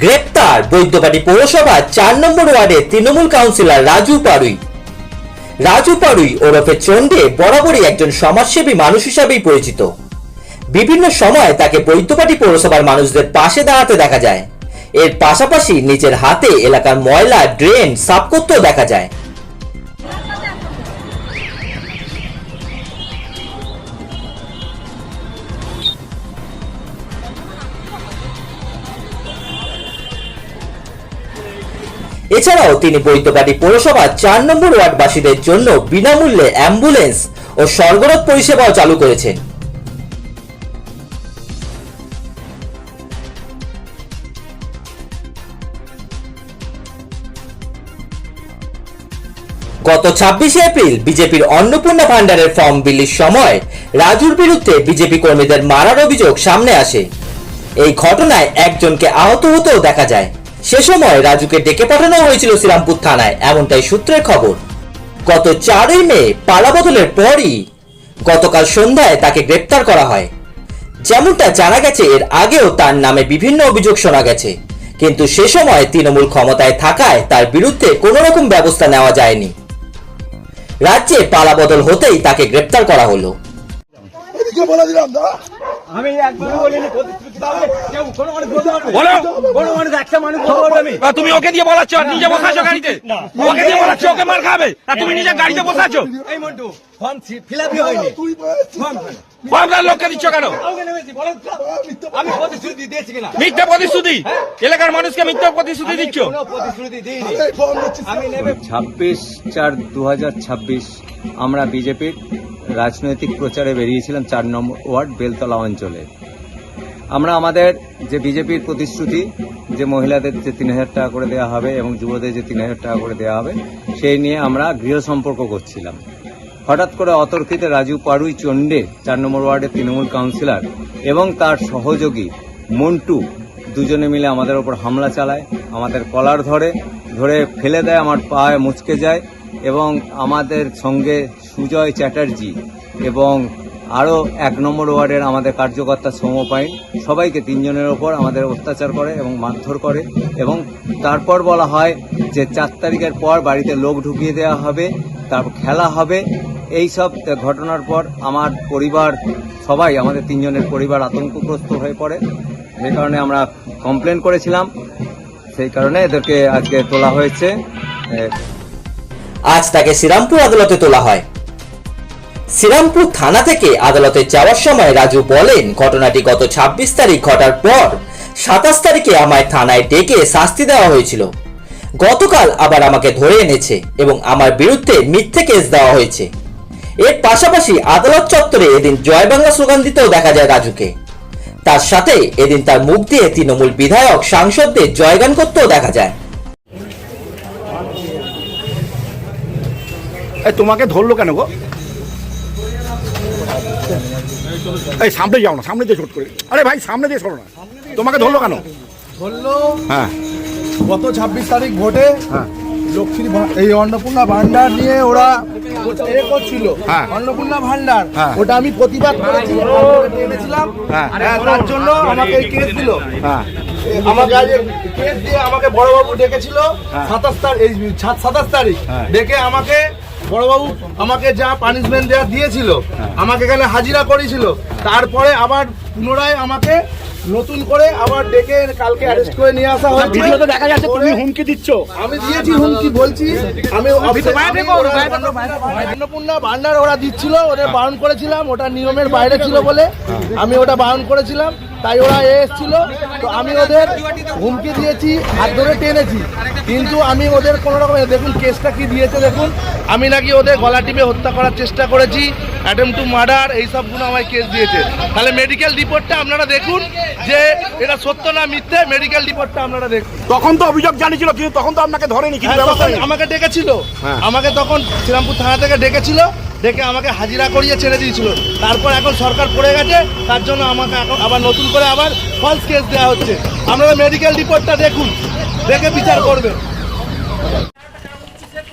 গ্রেপ্তার বৈদ্যবাটি পৌরসভা 4 নম্বর ওয়ার্ডের তৃণমূল কাউন্সিলর রাজু পাড়ুই। রাজু পাড়ুই ওরফে চন্ডে বরাবরই একজন সমাজসেবী মানুষ হিসাবেই পরিচিত। বিভিন্ন সময় তাকে বৈদ্যবাটি পৌরসভার মানুষদের পাশে দাঁড়াতে দেখা যায়। এর পাশাপাশি নিজের হাতে এলাকার ময়লা ড্রেন সাফ করতেও দেখা যায়। এছাড়াও তিনি বৈদ্যবাটি পৌরসভা 4 নম্বর ওয়ার্ডবাসীদের জন্য বিনামূল্যে অ্যাম্বুলেন্স ও স্বর্গরথ পরিষেবাও চালু করেছেন। গত 26 এপ্রিল বিজেপির অন্নপূর্ণা ভান্ডারের ফর্ম বিলির সময় রাজুর বিরুদ্ধে বিজেপি কর্মীদের মারার অভিযোগ সামনে আসে। এই ঘটনায় একজনকে আহত হতেও দেখা যায়। সে সময় রাজুকে ডেকে পাঠানো হয়েছিল শ্রীরামপুর থানায়, এমনটাই সূত্রের খবর। গত 4 মে পালাবদলের পরই গতকাল সন্ধ্যায় তাকে গ্রেপ্তার করা হয়। যেমনটা জানা গেছে, এর আগেও তার নামে বিভিন্ন অভিযোগ শোনা গেছে, কিন্তু সে সময় তৃণমূল ক্ষমতায় থাকায় তার বিরুদ্ধে কোনো রকম ব্যবস্থা নেওয়া যায়নি। রাজ্যে পালাবদল হতেই তাকে গ্রেপ্তার করা হলো। আমি একবারও বলিনি কেউ কোনো মানুষ বলতে পারবে কোনো মানুষ একটা মানুষ বলতে পারবে। তুমি ওকে দিয়ে বলাচ্ছ, নিজে বসাচ্ছ গাড়িতে, ওকে দিয়ে বলাচ্ছ ওকে মার খাবে, আর তুমি নিজে গাড়িতে বসাচ্ছ। এই মন্টু ফর্ম ফিলআপই হয়নি, ফর্মটা লোককে দিচ্ছ কেন? আমি প্রতিশ্রুতি দিয়েছি কিনা? মিথ্যা প্রতিশ্রুতি, এলাকার মানুষকে মিথ্যা প্রতিশ্রুতি দিচ্ছ। প্রতিশ্রুতি দিইনি। আমি নেবে 26/4/2026 আমরা বিজেপির রাজনৈতিক প্রচারে বেরিয়েছিলাম 4 নম্বর ওয়ার্ড বেলতলা অঞ্চলে। আমরা আমাদের যে বিজেপির প্রতিশ্রুতি যে মহিলাদের যে 3000 টাকা করে দেওয়া হবে এবং যুবদের যে 3000 টাকা করে দেওয়া হবে সেই নিয়ে আমরা গৃহ সম্পর্ক করছিলাম। হঠাৎ করে অতর্কিত রাজু পাড়ুই চন্ডে 4 নম্বর ওয়ার্ডের তৃণমূল কাউন্সিলর এবং তার সহযোগী মন্টু দুজনে মিলে আমাদের ওপর হামলা চালায়, আমাদের কলার ধরে ফেলে দেয়, আমার পায়ে মুচকে যায় এবং আমাদের সঙ্গে সুজয় চ্যাটার্জি এবং আরও 1 নম্বর ওয়ার্ডের আমাদের কার্যকর্তা সৌম্যপাইন সবাইকে 3 জনের ওপর আমাদের অত্যাচার করে এবং মারধর করে এবং তারপর বলা হয় যে 4 তারিখের পর বাড়িতে লোক ঢুকিয়ে দেওয়া হবে, তারপর খেলা হবে। এই সব ঘটনার পর আমার পরিবার সবাই আমাদের 3 জনের পরিবার আতঙ্কগ্রস্ত হয়ে পড়ে। সেই কারণে আমরা কমপ্লেন করেছিলাম, সেই কারণে এদেরকে আজকে তোলা হয়েছে। আজ তাকে শ্রীরামপুর আদালতে তোলা হয়। শ্রীরামপুর থানা থেকে আদালতে যাওয়ার সময় রাজু বলেন, ঘটনাটি গত 26 তারিখ ঘটার পর 27 তারিখে আমায় থানায় ডেকে শাস্তি দেওয়া হয়েছিল। গতকাল আবার আমাকে ধরে এনেছে এবং আমার বিরুদ্ধে মিথ্যে কেস দেওয়া হয়েছে। এর পাশাপাশি আদালত চত্বরে এদিন জয় বাংলা স্লোগান দিতেও দেখা যায় রাজুকে। তার সাথে এদিন তার মুখ দিয়ে তৃণমূল বিধায়ক সাংসদদের জয়গান করতেও দেখা যায়। তোমাকে ধরলো কেন গো? এই সামনে যাও না, সামনে দিয়ে ছোট করে। আরে ভাই সামনে দিয়ে সরো না। তোমাকে ধরলো কেন? ধরলো হ্যাঁ গত 26 তারিখ ভোটে লক্ষ্মী এই অন্নপূর্ণা ভান্ডার নিয়ে ওরা করছিল। অন্নপূর্ণা ভান্ডার ওটা আমি প্রতিবাদ করেছি, এনেছিলাম, তার জন্য আমাকে এই কেস দিল। আমাকে আজ কেস দিয়ে আমাকে বড়বাবু ডেকেছিল 27 তারিখ ডেকে আমাকে বড়বাবু আমাকে যা পানিশমেন্ট দেওয়া দিয়েছিল আমাকে এখানে হাজিরা করেছিল। তারপরে আবার পুনরায় আমাকে নতুন করে আবার ডেকে কালকে অ্যারেস্ট করে নিয়ে আসা হয়েছে। ভিডিওতে দেখা যাচ্ছে তুমি হুমকি দিচ্ছ। আমি দিয়েছি হুমকি, বলছি আমি অন্নপূর্ণা ভান্ডার ওরা দিচ্ছিল, ওদের বারণ করেছিলাম, ওটা নিয়মের বাইরে ছিল বলে আমি ওটা বারণ করেছিলাম, তাই ওরা এসেছিল। তো আমি ওদের হুমকি দিয়েছি, হাত ধরে টেনেছি, কিন্তু আমি ওদের কোনো রকম দেখুন কেসটা কি দিয়েছে দেখুন। আমি নাকি ওদের গলা টিপে হত্যা করার চেষ্টা করেছি, অ্যাটেম্প টু মার্ডার, এই সবগুলো আমায় কেস দিয়েছে। তাহলে মেডিকেল রিপোর্টটা আপনারা দেখুন যে এটা সত্য না মিথ্যে, মেডিকেল রিপোর্টটা আপনারা দেখুন। তখন তো অভিযোগ জানিয়েছিল, কিন্তু তখন তো আপনাকে ধরেনি। কি ব্যবস্থা? আমাকে ডেকেছিল, আমাকে তখন শ্রীরামপুর থানা থেকে ডেকেছিল, ডেকে আমাকে হাজিরা করিয়ে ছেড়ে দিয়েছিল। তারপর এখন সরকার পড়ে গেছে, তার জন্য আমাকে এখন আবার নতুন করে আবার ফলস কেস দেওয়া হচ্ছে। আপনারা মেডিকেল রিপোর্টটা দেখুন, দেখে বিচার করবেন।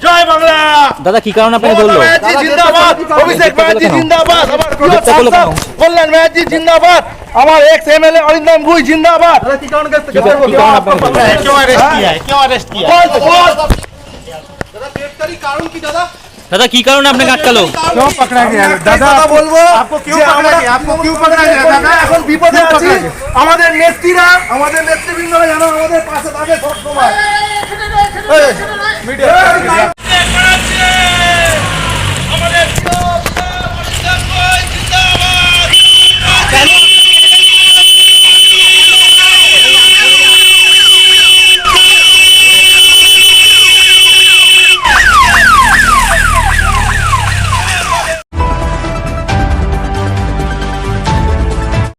জয় বাংলা। দাদা কি কারণে আপনাকে ধরলো? ব্যানার্জি জিন্দাবাদ, অভিষেক ব্যানার্জি জিন্দাবাদ, আমার প্রিয় সাংসদ কল্যাণ ব্যানার্জি জিন্দাবাদ, আমার এক্স এমএলএ অরিন্দম গুই জিন্দাবাদ। দাদা কি কারণে আপনাকে আটকালো? দাদা বলবো যে আমরা এখন বিপদে আছি, আমাদের নেত্রীরা, আমাদের নেতৃবৃন্দরা যেন আমাদের পাশে থাকে সবসময়।